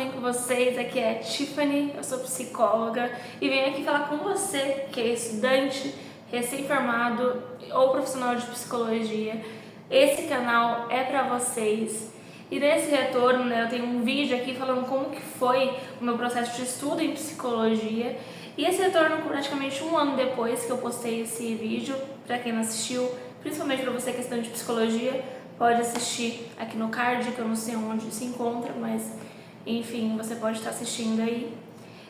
bem com vocês? Aqui é a Tiffany, eu sou psicóloga e venho aqui falar com você que é estudante, recém-formado ou profissional de psicologia. Esse canal é para vocês e nesse retorno, eu tenho um vídeo aqui falando como que foi o meu processo de estudo em psicologia e esse retorno praticamente um ano depois que eu postei esse vídeo. Para quem não assistiu, principalmente para você que é estudante de psicologia, pode assistir aqui no card, que eu não sei onde se encontra, mas enfim, você pode estar assistindo aí.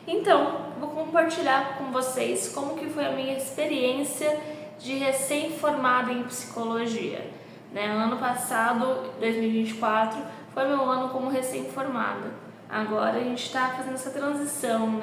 Então, vou compartilhar com vocês como que foi a minha experiência de recém-formada em psicologia. Ano passado, 2024, foi meu ano como recém-formada. Agora a gente está fazendo essa transição,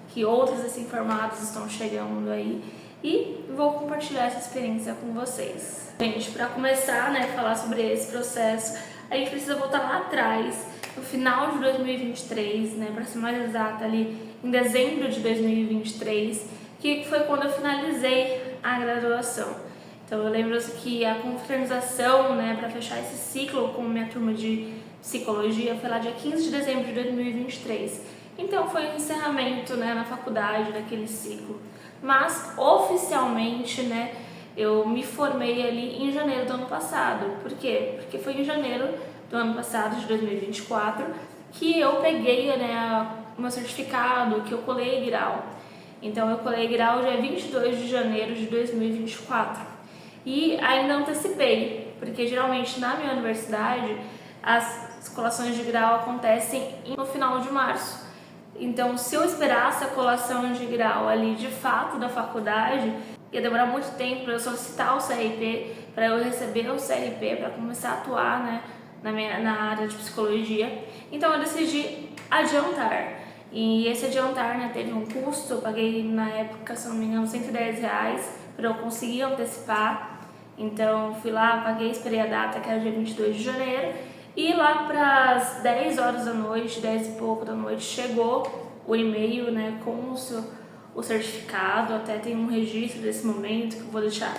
que outros recém-formados estão chegando aí. E vou compartilhar essa experiência com vocês. Gente, para começar, falar sobre esse processo, a gente precisa voltar lá atrás, no final de 2023, para ser mais exata, ali em dezembro de 2023, que foi quando eu finalizei a graduação. Então eu lembro que a confraternização, para fechar esse ciclo com minha turma de psicologia, foi lá dia 15 de dezembro de 2023. Então foi o encerramento, na faculdade daquele ciclo. Mas oficialmente, eu me formei ali em janeiro do ano passado. Por quê? Porque foi em janeiro do ano passado, de 2024, que eu peguei o meu certificado, que eu colei grau. Então eu colei grau dia 22 de janeiro de 2024. E ainda antecipei, porque geralmente na minha universidade as colações de grau acontecem no final de março. Então, se eu esperasse a colação de grau ali de fato da faculdade, ia demorar muito tempo para eu solicitar o CRP, para eu receber o CRP, para começar a atuar na área de psicologia. Então, eu decidi adiantar. E esse adiantar teve um custo, eu paguei na época, se não me engano, R$110 para eu conseguir antecipar. Então, fui lá, paguei, esperei a data, que era dia 22 de janeiro. E lá para as 10 horas da noite, 10 e pouco da noite, chegou o e-mail com o certificado. Até tem um registro desse momento que eu vou deixar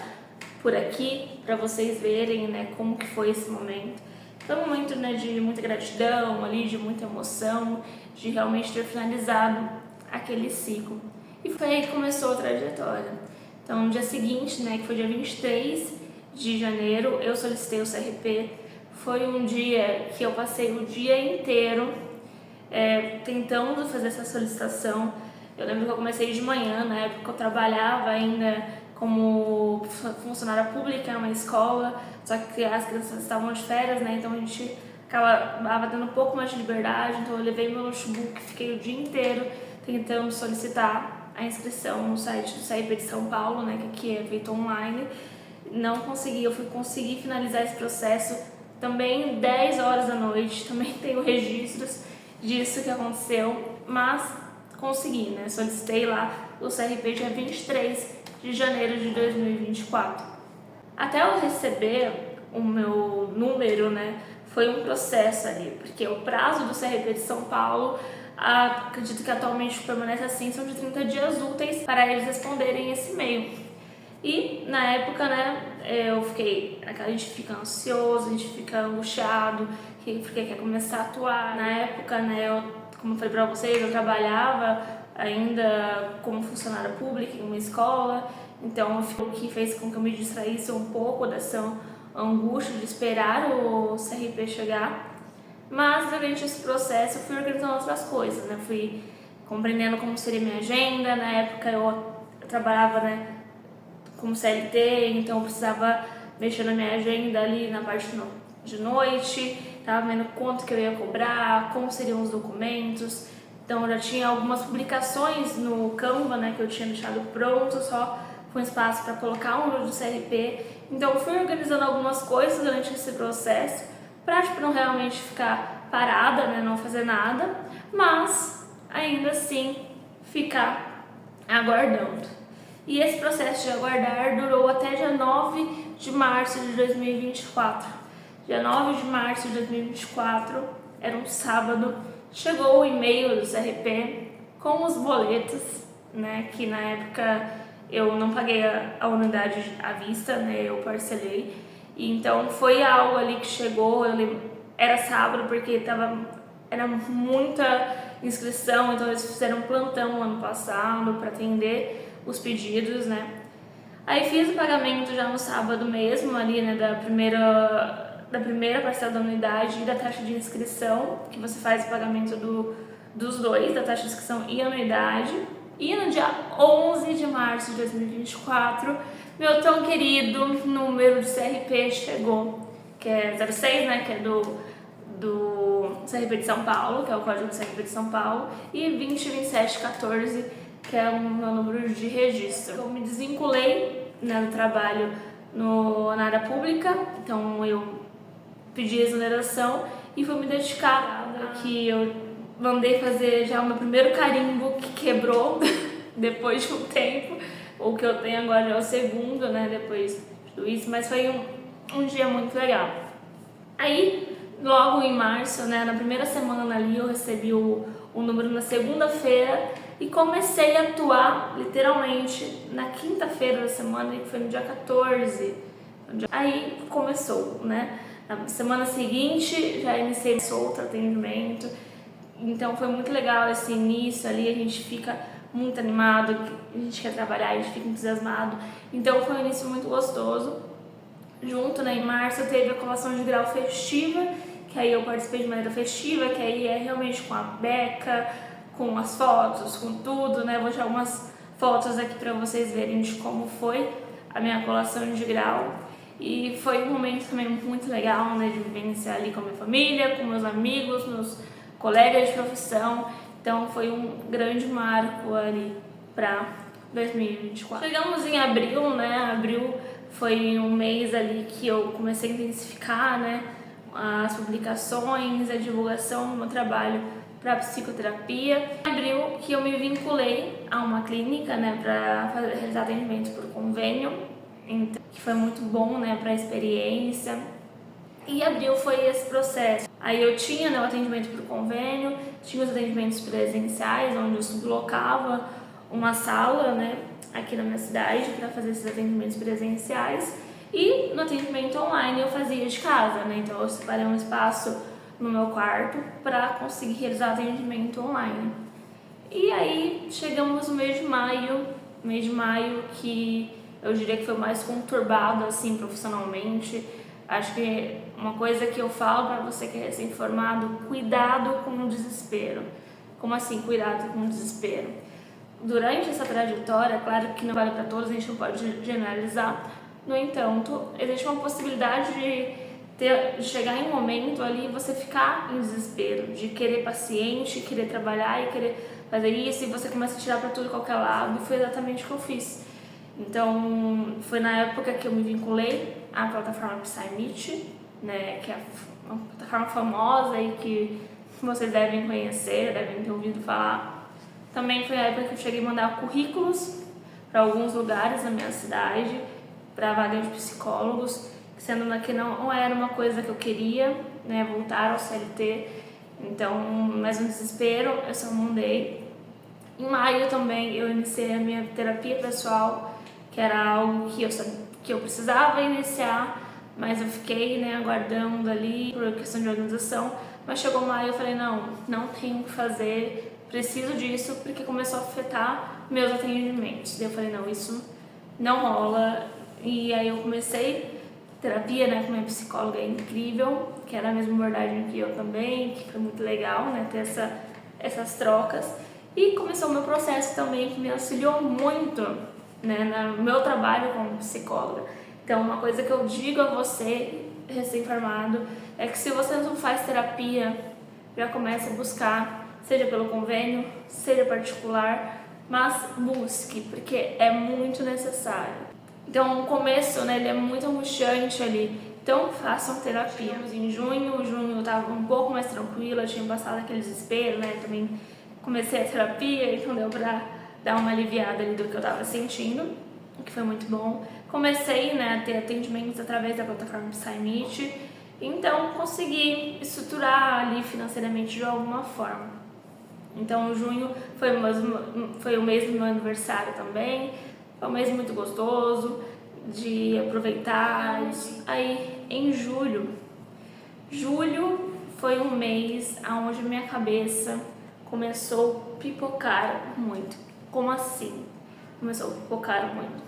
por aqui para vocês verem como que foi esse momento. Foi um momento de muita gratidão, ali, de muita emoção, de realmente ter finalizado aquele ciclo. E foi aí que começou a trajetória. Então, no dia seguinte, que foi dia 23 de janeiro, eu solicitei o CRP. Foi um dia que eu passei o dia inteiro tentando fazer essa solicitação. Eu lembro que eu comecei de manhã, na época que eu trabalhava ainda como funcionária pública em uma escola, só que as crianças estavam de férias, então a gente acabava tendo um pouco mais de liberdade. Então eu levei meu notebook, fiquei o dia inteiro tentando solicitar a inscrição no site do CRP de São Paulo, que aqui é feito online. Não consegui, eu fui conseguir finalizar esse processo também 10 horas da noite. Também tenho registros disso que aconteceu, mas consegui, solicitei lá o CRP dia 23 de janeiro de 2024. Até eu receber o meu número, foi um processo ali, porque o prazo do CRP de São Paulo, acredito que atualmente permanece assim, são de 30 dias úteis para eles responderem esse e-mail. E na época, eu fiquei, a gente fica ansioso, a gente fica angustiado, porque quer começar a atuar. Na época, como eu falei pra vocês, eu trabalhava ainda como funcionária pública em uma escola, então o que fez com que eu me distraísse um pouco dessa angústia de esperar o CRP chegar. Mas durante esse processo eu fui organizando outras coisas, fui compreendendo como seria minha agenda. Na época eu trabalhava, como CLT, então eu precisava mexer na minha agenda ali na parte de noite, estava vendo quanto que eu ia cobrar, como seriam os documentos. Então eu já tinha algumas publicações no Canva, que eu tinha deixado pronto, só com espaço para colocar o número do CRP. Então eu fui organizando algumas coisas durante esse processo, para não realmente ficar parada, não fazer nada, mas ainda assim ficar aguardando. E esse processo de aguardar durou até dia 9 de março de 2024. Dia 9 de março de 2024, era um sábado, chegou o e-mail do CRP com os boletos, que na época eu não paguei a unidade à vista, eu parcelei. E então foi algo ali que chegou, eu lembro, era sábado porque estava era muita inscrição, então eles fizeram um plantão ano passado para atender os pedidos, né? Aí fiz o pagamento já no sábado mesmo, ali, né, da primeira parcela da anuidade e da taxa de inscrição, que você faz o pagamento dos dois, da taxa de inscrição e anuidade. E no dia 11 de março de 2024, meu tão querido número de CRP chegou, que é 06, né, que é do CRP de São Paulo, que é o código do CRP de São Paulo, e 202714, que é o meu número de registro. Eu me desvinculei, né, do trabalho na área pública, então eu pedi exoneração e fui me dedicar, que eu mandei fazer já o meu primeiro carimbo que quebrou depois de um tempo, o que eu tenho agora já é o segundo, né, depois de tudo isso, mas foi um dia muito legal. Aí, logo em março, né, na primeira semana ali, eu recebi o número na segunda-feira e comecei a atuar literalmente na quinta-feira da semana, que foi no dia 14. Aí começou, né? Na semana seguinte já iniciei outro atendimento, então foi muito legal esse início ali, a gente fica muito animado, a gente quer trabalhar, a gente fica entusiasmado, então foi um início muito gostoso. Junto, né, em março teve a colação de grau festiva, que aí eu participei de maneira festiva, que aí é realmente com a beca, com as fotos, com tudo, né? Vou deixar algumas fotos aqui para vocês verem de como foi a minha colação de grau. E foi um momento também muito legal, né, de vivenciar ali com a minha família, com meus amigos, meus colegas de profissão. Então foi um grande marco ali para 2024. Chegamos em abril, né? Abril foi um mês ali que eu comecei a intensificar, né, as publicações, a divulgação do meu trabalho para psicoterapia. Em abril que eu me vinculei a uma clínica, né, para realizar atendimento por convênio, então, que foi muito bom, né, para a experiência. E abril foi esse processo. Aí eu tinha, né, o atendimento por convênio, tinha os atendimentos presenciais, onde eu sublocava uma sala, né, aqui na minha cidade para fazer esses atendimentos presenciais, e no atendimento online eu fazia de casa, né? Então eu separei um espaço no meu quarto para conseguir realizar atendimento online. E aí chegamos no mês de maio que eu diria que foi mais conturbado assim profissionalmente. Acho que uma coisa que eu falo para você que é recém-formado: cuidado com o desespero. Como assim, cuidado com o desespero? Durante essa trajetória, claro que não vale para todos, a gente não pode generalizar. No entanto, existe uma possibilidade de chegar em um momento ali e você ficar em desespero, de querer paciente, querer trabalhar e querer fazer isso, e você começa a tirar para tudo qualquer lado, e foi exatamente o que eu fiz. Então, foi na época que eu me vinculei à plataforma PsyMeet, né, que é uma plataforma famosa e que vocês devem conhecer, devem ter ouvido falar. Também foi a época que eu cheguei a mandar currículos para alguns lugares da minha cidade, para vaga de psicólogos, sendo que não era uma coisa que eu queria, né, voltar ao CLT. Então, mais um desespero, eu só mandei. Em maio também eu iniciei a minha terapia pessoal, que era algo que eu precisava iniciar, mas eu fiquei, né, aguardando ali por questão de organização. Mas chegou maio e eu falei, não tenho o que fazer, preciso disso, porque começou a afetar meus atendimentos. Daí eu falei, não, isso não rola. E aí eu comecei terapia, né, com minha psicóloga incrível, que era a mesma abordagem que eu também, que foi muito legal, né, ter essas trocas. E começou o meu processo também, que me auxiliou muito, né, no meu trabalho como psicóloga. Então, uma coisa que eu digo a você, recém-formado, é que se você não faz terapia, já comece a buscar, seja pelo convênio, seja particular, mas busque, porque é muito necessário. Então, o começo, né, ele é muito angustiante ali, então façam terapia. Em junho eu estava um pouco mais tranquila, eu tinha passado aquele desespero, né, também comecei a terapia, então deu pra dar uma aliviada ali do que eu estava sentindo, o que foi muito bom. Comecei, né, a ter atendimentos através da plataforma PsyMeet, então consegui estruturar ali financeiramente de alguma forma. Então junho foi o mês do meu aniversário também, foi um mês muito gostoso de aproveitar. Aí em julho foi um mês onde minha cabeça começou a pipocar muito. Como assim? Começou a pipocar muito.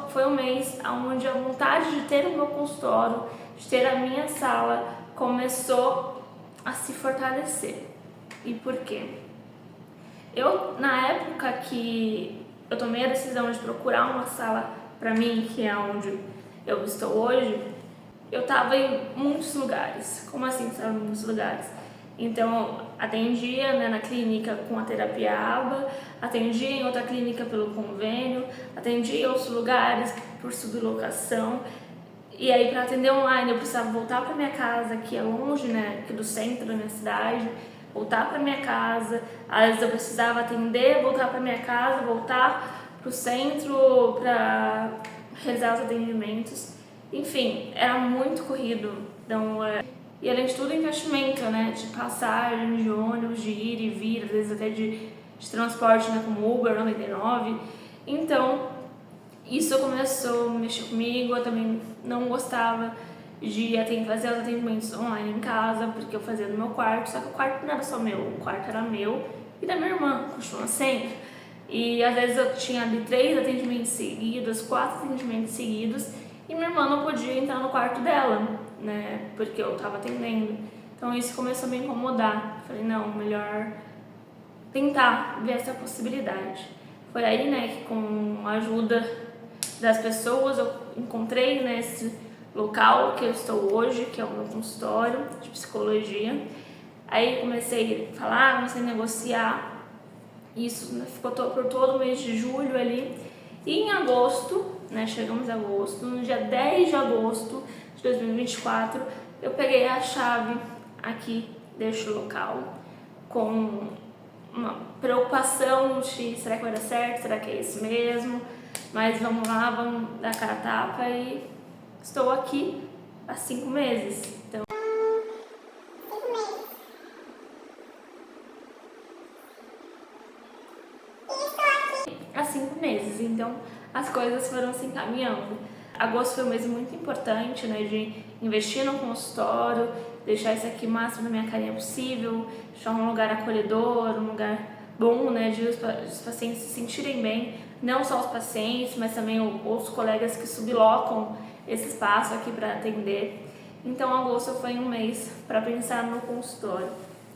Foi um mês onde a vontade de ter o meu consultório, de ter a minha sala, começou a se fortalecer. E por quê? Na época que eu tomei a decisão de procurar uma sala para mim, que é onde eu estou hoje, eu estava em muitos lugares. Como assim estava em muitos lugares? Então, atendia, né, na clínica com a terapia ABA, atendia em outra clínica pelo convênio, atendia em outros lugares por sublocação. E aí, para atender online, eu precisava voltar para minha casa, que é longe, né, aqui do centro da minha cidade, voltar para minha casa. Às vezes eu precisava atender, voltar para minha casa, voltar para o centro para realizar os atendimentos. Enfim, era muito corrido. Então, e além de tudo, investimento, né, de passagem, de ônibus, de ir e vir, às vezes até de transporte, né, como Uber 99. Então, isso começou a mexer comigo. Eu também não gostava de fazer os atendimentos online em casa, porque eu fazia no meu quarto, só que o quarto não era só meu, o quarto era meu e da minha irmã, continua sendo. E às vezes eu tinha ali 3 atendimentos seguidos, 4 atendimentos seguidos, e minha irmã não podia entrar no quarto dela, né, porque eu tava atendendo. Então isso começou a me incomodar. Falei, não, melhor tentar ver essa possibilidade. Foi aí, né, que com a ajuda das pessoas eu encontrei, né, esse local que eu estou hoje, que é o meu consultório de psicologia. Aí comecei a falar, comecei a negociar. Isso, né, ficou por todo o mês de julho ali. E em agosto, né, chegamos em agosto, no dia 10 de agosto de 2024, eu peguei a chave aqui deste local com uma preocupação de será que vai dar certo, será que é isso mesmo? Mas vamos lá, vamos dar cara a tapa e estou aqui há 5 meses. Então, há 5 meses, então as coisas foram se encaminhando. Agosto foi um mês muito importante, né, de investir no consultório, deixar isso aqui o máximo da minha carinha possível, deixar um lugar acolhedor, um lugar bom, né, de os pacientes se sentirem bem, não só os pacientes, mas também os colegas que sublocam esse espaço aqui para atender. Então, agosto foi um mês para pensar no consultório.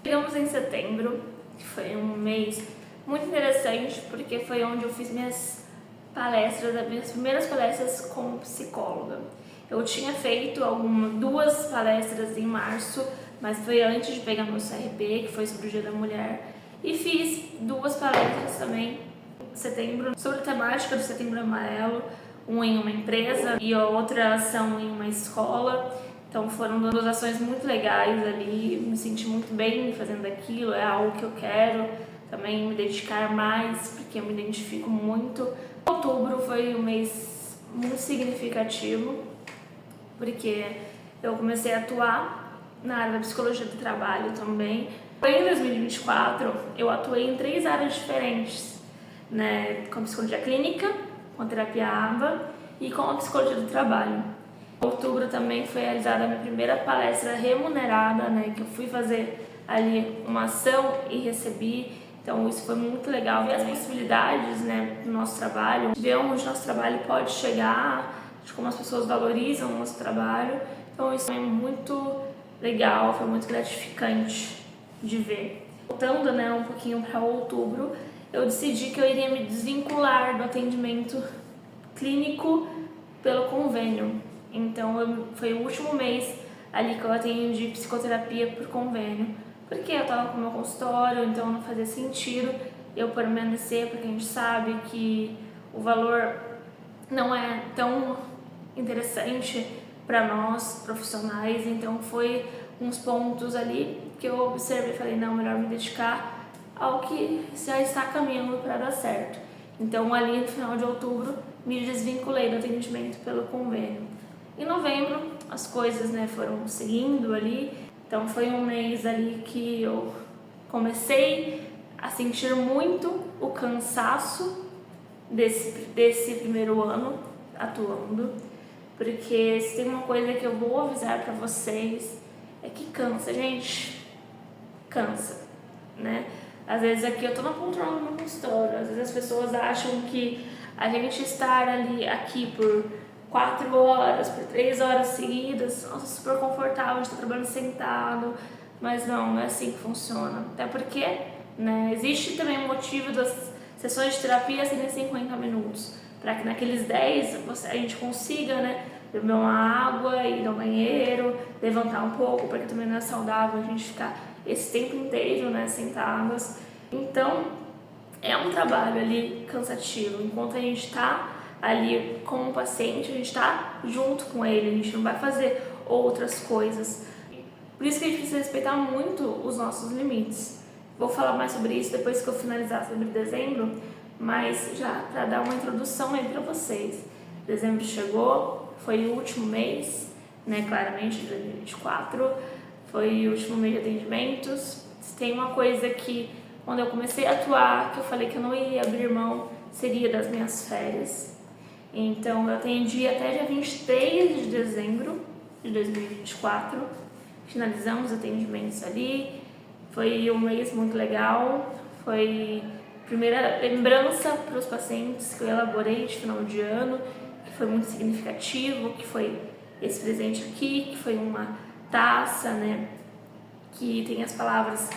Chegamos em setembro, que foi um mês muito interessante, porque foi onde eu fiz minhas primeiras palestras como psicóloga. Eu tinha feito 2 palestras em março, mas foi antes de pegar meu CRP, que foi sobre o Dia da Mulher, e fiz 2 palestras também em setembro sobre a temática do Setembro Amarelo, uma em uma empresa e a outra ação em uma escola. Então foram 2 ações muito legais ali, me senti muito bem fazendo aquilo, é algo que eu quero também me dedicar mais, porque eu me identifico muito. Outubro foi um mês muito significativo, porque eu comecei a atuar na área da psicologia do trabalho também. Em 2024, eu atuei em 3 áreas diferentes, né, com a psicologia clínica, com a terapia ABA e com a psicologia do trabalho. Em outubro também foi realizada a minha primeira palestra remunerada, né, que eu fui fazer ali uma ação e recebi. Então isso foi muito legal, ver as possibilidades, né, do nosso trabalho, ver onde nosso trabalho pode chegar, de como as pessoas valorizam o nosso trabalho. Então isso é muito legal, foi muito gratificante de ver. Voltando, né, um pouquinho para outubro, eu decidi que eu iria me desvincular do atendimento clínico pelo convênio. Então foi o último mês ali que eu atendi psicoterapia por convênio, porque eu estava com o meu consultório, então não fazia sentido eu permanecer, porque a gente sabe que o valor não é tão interessante para nós profissionais. Então foi uns pontos ali que eu observei e falei, não, melhor me dedicar ao que já está caminhando para dar certo. Então ali no final de outubro me desvinculei do atendimento pelo convênio. Em novembro as coisas, né, foram seguindo ali. Então foi um mês ali que eu comecei a sentir muito o cansaço desse primeiro ano atuando, porque se tem uma coisa que eu vou avisar para vocês é que cansa, gente, cansa, né? Às vezes aqui eu tô na poltrona no consultório, às vezes as pessoas acham que a gente estar ali aqui por 4 horas, por 3 horas seguidas, nossa, super confortável, a gente tá trabalhando sentado, mas não é assim que funciona. Até porque, né, existe também o motivo das sessões de terapia serem 50 minutos, para que naqueles 10 a gente consiga, né, beber uma água, ir ao banheiro, levantar um pouco, porque também não é saudável a gente ficar esse tempo inteiro, né, sentadas. Então, é um trabalho ali cansativo. Enquanto a gente está ali com o paciente, a gente está junto com ele, a gente não vai fazer outras coisas. Por isso que a gente precisa respeitar muito os nossos limites. Vou falar mais sobre isso depois que eu finalizar sobre dezembro, mas já para dar uma introdução aí para vocês. Dezembro chegou, foi o último mês, né, claramente, de 2024, foi o último mês de atendimentos. Tem uma coisa que, quando eu comecei a atuar, que eu falei que eu não ia abrir mão, seria das minhas férias. Então, eu atendi até dia 23 de dezembro de 2024, finalizamos os atendimentos ali, foi um mês muito legal, foi a primeira lembrança para os pacientes que eu elaborei de final de ano, que foi muito significativo, que foi esse presente aqui, que foi uma taça, né, que tem as palavras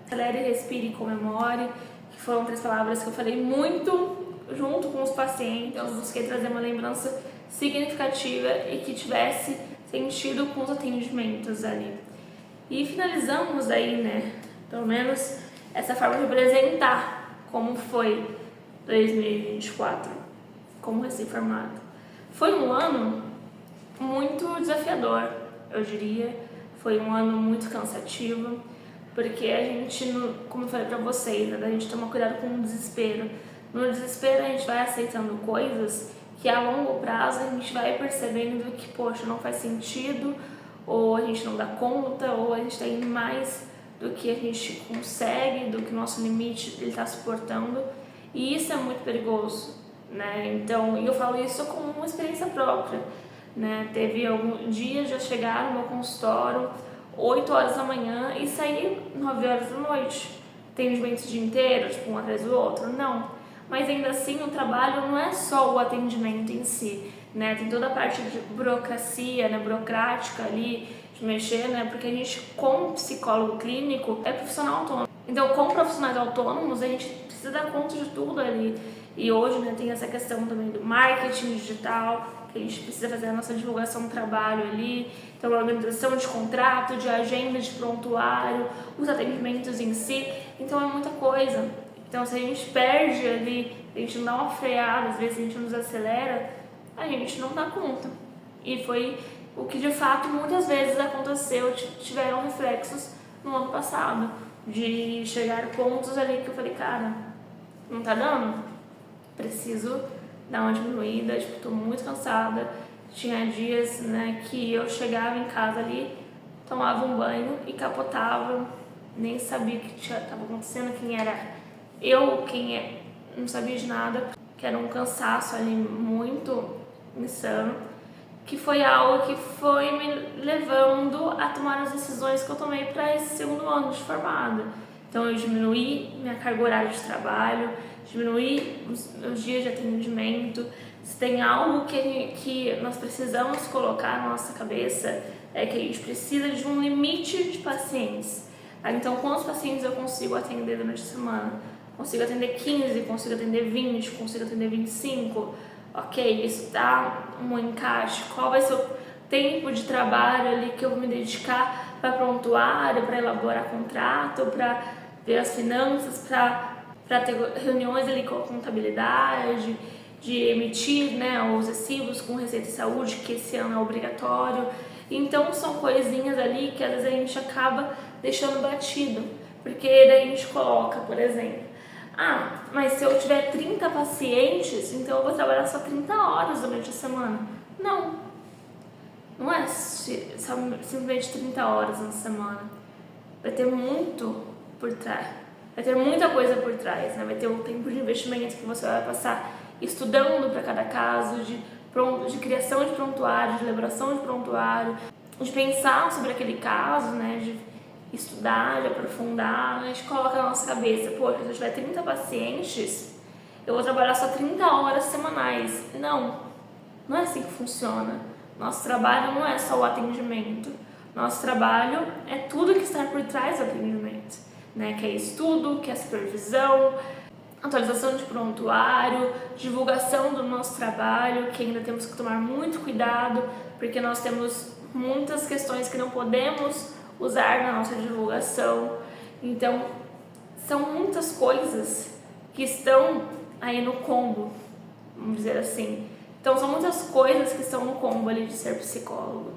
acelere, respire e comemore, que foram 3 palavras que eu falei muito junto com os pacientes. Eu busquei trazer uma lembrança significativa e que tivesse sentido com os atendimentos ali. E finalizamos aí, né, pelo menos essa forma de apresentar como foi 2024, como recém-formado. Foi um ano muito desafiador, eu diria. Foi um ano muito cansativo, porque a gente, como eu falei pra vocês, né, a gente toma cuidado com o desespero. No desespero a gente vai aceitando coisas que a longo prazo a gente vai percebendo que, poxa, não faz sentido, ou a gente não dá conta, ou a gente tá indo mais do que a gente consegue, do que o nosso limite ele tá suportando, e isso é muito perigoso, né? Então, eu falo isso como uma experiência própria, né? Teve algum dia de eu chegar no meu consultório 8 horas da manhã e sair 9 horas da noite. Atendimento o dia inteiro, tipo, um atrás do outro? Não. Mas ainda assim, o trabalho não é só o atendimento em si, né? Tem toda a parte de burocracia, né? Burocrática ali, de mexer, né? Porque a gente, como psicólogo clínico, é profissional autônomo. Então, como profissionais autônomos, a gente precisa dar conta de tudo ali. E hoje, né, tem essa questão também do marketing digital, que a gente precisa fazer a nossa divulgação do trabalho ali, então a organização de contrato, de agenda de prontuário, os atendimentos em si, então é muita coisa. Então se a gente perde ali, a gente não dá uma freada, às vezes a gente nos acelera, a gente não dá conta. E foi o que de fato muitas vezes aconteceu, tiveram reflexos no ano passado, de chegar pontos ali que eu falei, cara, não tá dando? Preciso dar uma diminuída, tipo, tô muito cansada. Tinha dias, né, que eu chegava em casa ali, tomava um banho e capotava, nem sabia o que estava acontecendo, quem era eu, não sabia de nada, que era um cansaço ali muito insano, que foi algo que foi me levando a tomar as decisões que eu tomei para esse segundo ano de formada. Então eu diminuí minha carga horária de trabalho, diminuir os dias de atendimento. Se tem algo que nós precisamos colocar na nossa cabeça, é que a gente precisa de um limite de pacientes. Então, quantos pacientes eu consigo atender durante a semana? Consigo atender 15, consigo atender 20, consigo atender 25? Ok, isso dá um encaixe. Qual vai ser o tempo de trabalho ali que eu vou me dedicar para prontuário, para elaborar contrato, para ver as finanças, para ter reuniões ali com a contabilidade, de emitir, né, os recibos com Receita de Saúde, que esse ano é obrigatório. Então são coisinhas ali que às vezes a gente acaba deixando batido, porque daí a gente coloca, por exemplo, mas se eu tiver 30 pacientes, então eu vou trabalhar só 30 horas durante a semana. Não é simplesmente 30 horas na semana. Vai ter muito por trás. Vai ter muita coisa por trás, né? Vai ter o tempo de investimento que você vai passar estudando para cada caso, de criação de prontuário, de elaboração de prontuário, de pensar sobre aquele caso, né, de estudar, de aprofundar, a gente coloca na nossa cabeça, pô, se eu tiver 30 pacientes, eu vou trabalhar só 30 horas semanais. Não é assim que funciona. Nosso trabalho não é só o atendimento. Nosso trabalho é tudo que está por trás do atendimento, né? Que é estudo, que é supervisão, atualização de prontuário, divulgação do nosso trabalho, que ainda temos que tomar muito cuidado, porque nós temos muitas questões que não podemos usar na nossa divulgação. Então, são muitas coisas que estão aí no combo, vamos dizer assim. Então, são muitas coisas que estão no combo ali de ser psicólogo.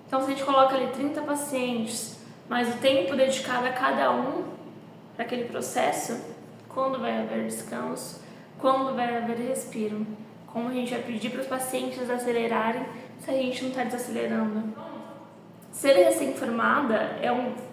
Então, se a gente coloca ali 30 pacientes, mas o tempo dedicado a cada um para aquele processo, quando vai haver descanso, quando vai haver respiro, como a gente vai pedir para os pacientes acelerarem se a gente não está desacelerando. Ser recém-formada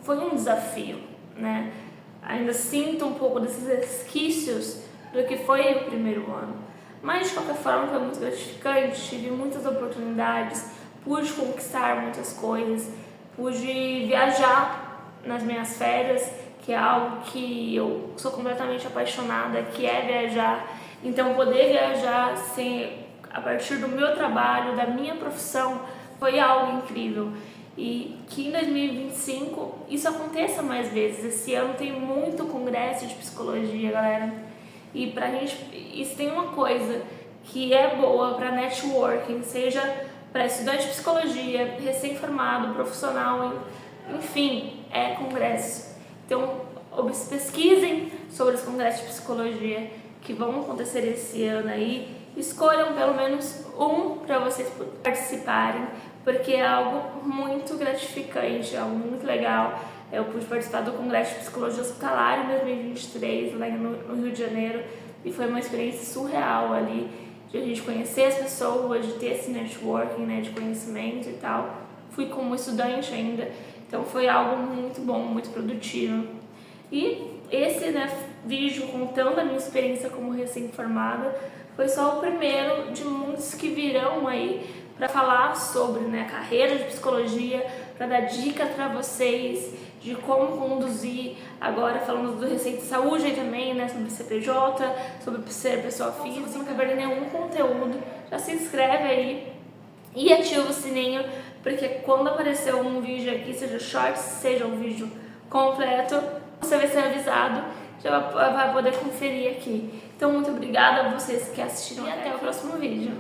foi um desafio, né? Ainda sinto um pouco desses resquícios do que foi o primeiro ano, mas de qualquer forma foi muito gratificante, tive muitas oportunidades, pude conquistar muitas coisas, pude viajar nas minhas férias, que é algo que eu sou completamente apaixonada, que é viajar. Então, poder viajar a partir do meu trabalho, da minha profissão, foi algo incrível. E que em 2025 isso aconteça mais vezes. Esse ano tem muito congresso de psicologia, galera. E pra gente, isso tem uma coisa que é boa para networking, seja para estudante de psicologia, recém-formado, profissional, enfim, é congresso. Então, pesquisem sobre os congressos de psicologia que vão acontecer esse ano aí. Escolham pelo menos um para vocês participarem, porque é algo muito gratificante, é algo muito legal. Eu pude participar do Congresso de Psicologia Hospitalar em 2023, lá no Rio de Janeiro, e foi uma experiência surreal ali, de a gente conhecer as pessoas, de ter esse networking, né, de conhecimento e tal. Fui como estudante ainda, então foi algo muito bom, muito produtivo. E esse, né, vídeo contando a minha experiência como recém-formada foi só o primeiro de muitos que virão aí para falar sobre, né, a carreira de psicologia, para dar dicas para vocês de como conduzir, agora falando do Receita Saúde aí também, né, sobre CPJ, sobre ser pessoa física. Se não quer perder nenhum conteúdo, já se inscreve aí e ativa o sininho, porque quando aparecer um vídeo aqui, seja shorts, seja um vídeo completo, você vai ser avisado, já vai poder conferir aqui. Então, muito obrigada a vocês que assistiram e até o próximo vídeo.